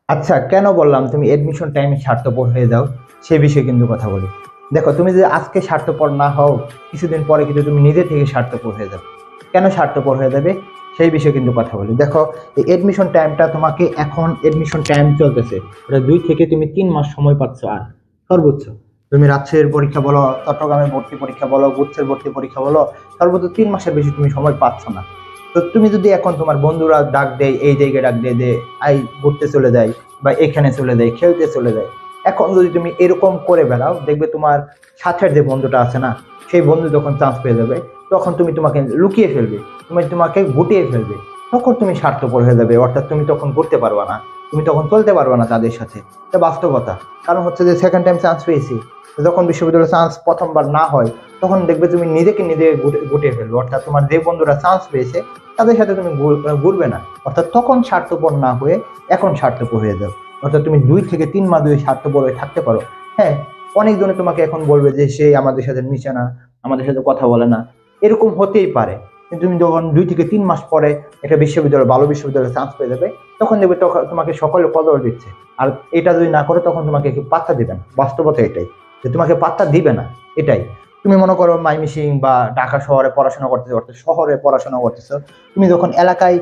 আচ্ছা, কেন বললাম তুমি এডমিশন টাইমে স্বার্থপর হয়ে যাও সেই বিষয়ে কিন্তু কথা বলি। দেখো, তুমি যদি আজকে স্বার্থপর না হও, কিছুদিন পরে কিন্তু তুমি নিজে থেকে স্বার্থপর হয়ে যাবে। কেন স্বার্থপর হয়ে যাবে সেই বিষয়ে কিন্তু কথা বলি। দেখো, এই এডমিশন টাইমটা তোমাকে, এখন এডমিশন টাইম চলতেছে, ওটা 2 থেকে তুমি 3 মাস সময় পাচ্ছ। আর সর্বোচ্চ তুমি রাজশাহীর পরীক্ষা বলো, চট্টগ্রামের ভর্তি পরীক্ষা বলো, গুচ্ছের ভর্তি পরীক্ষা বলো, সর্বোচ্চ 3 মাসের বেশি তুমি সময় পাচ্ছ না। তো তুমি যদি এখন তোমার বন্ধুরা ডাক দেয়, এই জায়গায় ডাক দিয়ে দে, আই ঘুরতে চলে যায় বা এখানে চলে যায়, খেলতে চলে যায়, এখন যদি তুমি এরকম করে বেড়াও, দেখবে তোমার সাথের যে বন্ধুটা আছে না, সেই বন্ধু যখন চান্স পেয়ে যাবে, তখন তুমি তোমাকে লুকিয়ে ফেলবে, তুমি তোমাকে গুটিয়ে ফেলবে। তখন তুমি স্বার্থপর হয়ে যাবে, অর্থাৎ তুমি তখন ঘুরতে পারবা না, তুমি তখন চলতে পারবা না তাদের সাথে। এটা বাস্তবতা। কারণ হচ্ছে যে সেকেন্ড টাইম চান্স পেয়েছি, যখন বিশ্ববিদ্যালয়ে চান্স প্রথমবার না হয়, তখন দেখবে তুমি নিজেকে নিজে গুটিয়ে ফেলবে, অর্থাৎ তোমার যে বন্ধুরা চান্স পেয়েছে তাদের সাথে তুমি ঘুরবে না। অর্থাৎ তখন স্বার্থপর না হয়ে এখন স্বার্থপর হয়ে যাও। অর্থাৎ তুমি 2 থেকে 3 মাস ধরে স্বার্থপর হয়ে থাকতে পারো। হ্যাঁ, অনেকজনে তোমাকে এখন বলবে যে সে আমাদের সাথে মিশে না, আমাদের সাথে কথা বলে না, এরকম হতেই পারে। কিন্তু তুমি যখন 2 থেকে 3 মাস পরে একটা বিশ্ববিদ্যালয়, ভালো বিশ্ববিদ্যালয়ে চান্স পেয়ে যাবে, তখন দেখবে তখন তোমাকে সকলে কদর দিচ্ছে। আর এটা যদি না করো, তখন তোমাকে কেউ পাত্তা দিবে না। বাস্তবতা এটাই, যে তোমাকে পাত্তা দিবে না। এটাই। তুমি মনে করো মাইমিসিং বা ঢাকা শহরে পড়াশোনা করতেছো, অর্থাৎ শহরে পড়াশোনা করতেছো, তুমি যখন এলাকায়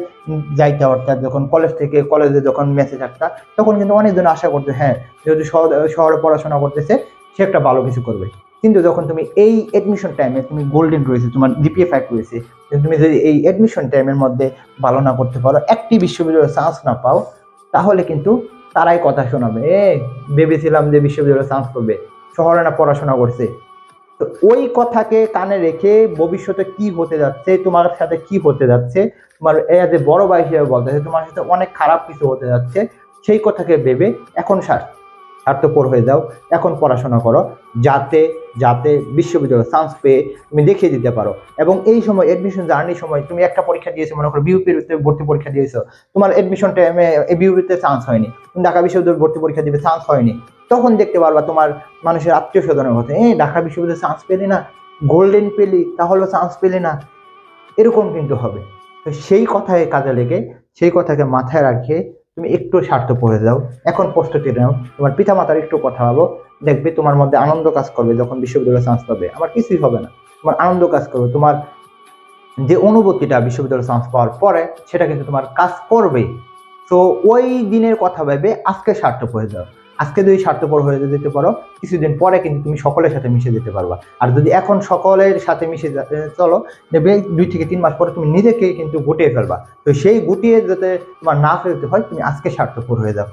যাইতে, অর্থাৎ যখন কলেজ থেকে কলেজে যখন মেসে থাকতা, তখন কিন্তু অনেকজন আশা করতে, হ্যাঁ, যেহেতু শহরে পড়াশোনা করতেছে, সে একটা ভালো কিছু করবে। কিন্তু যখন তুমি এই এডমিশন টাইমে, তুমি গোল্ডেন রয়েছে, তোমার জিপিএ 5 রয়েছে, কিন্তু তুমি যদি এই এডমিশন টাইমের মধ্যে ভালো না করতে পারো, একটি বিশ্ববিদ্যালয়ে চান্স না পাও, তাহলে কিন্তু তারাই কথা শোনাবে, ভেবেছিলাম যে বিশ্ববিদ্যালয়ে চান্স পাবে, শহরে না পড়াশোনা করছে। তো ওই কথাকে কানে রেখে ভবিষ্যতে কি হতে যাচ্ছে, তোমার সাথে কি হতে যাচ্ছে, তোমার এজ এ বড় ভাই হিসেবে বলতেছে তোমার সাথে অনেক খারাপ কিছু হতে যাচ্ছে, সেই কথাকে ভেবে এখন স্বার্থপর হয়ে যাও। এখন পড়াশোনা করো, যাতে যাতে বিশ্ববিদ্যালয়ে চান্স পেয়ে তুমি দেখিয়ে দিতে পারো। এবং এই সময় এডমিশন জার্নির সময় তুমি একটা পরীক্ষা দিয়েছো, মনে করো বিউপির ভর্তি পরীক্ষা দিয়েছো, তোমার এডমিশন টাইমে বিউপিতে চান্স হয়নি, তুমি ঢাকা বিশ্ববিদ্যালয় ভর্তি পরীক্ষা দিবে, চান্স হয়নি, তখন দেখতে পারবা তোমার মানুষের আত্মীয় স্বজনের কথা, ঢাকা বিশ্ববিদ্যালয়ে চান্স পেলি না, গোল্ডেন পেলি, তাহলে চান্স পেলি না, এরকম কিন্তু হবে। তো সেই কথায় কাজে লেগে, সেই কথাকে মাথায় রাখে তুমি একটু স্বার্থপর হয়ে যাও। এখন প্রস্তুতি নাও, তোমার পিতা মাতার একটু কথা ভাবো, দেখবে তোমার মধ্যে আনন্দ কাজ করবে। যখন বিশ্ববিদ্যালয়ে চান্স পাবে, আমার কিছুই হবে না, তোমার আনন্দ কাজ করবে। তোমার যে অনুভূতিটা বিশ্ববিদ্যালয়ে চান্স পাওয়ার পরে, সেটা কিন্তু তোমার কাজ করবে। তো ওই দিনের কথা ভেবে আজকে স্বার্থপর হয়ে যাও। আজকে যদি স্বার্থপর হয়ে যেতে পারো, কিছুদিন পরে কিন্তু তুমি সকলের সাথে মিশে যেতে পারবা। আর যদি এখন সকলের সাথে মিশে চলো, দেখবে 2 থেকে 3 মাস পরে তুমি নিজেকে কিন্তু গুটিয়ে ফেলবা। তো সেই গুটিয়ে যাতে তোমার না ফেলতে হয়, তুমি আজকে স্বার্থপর হয়ে যাও।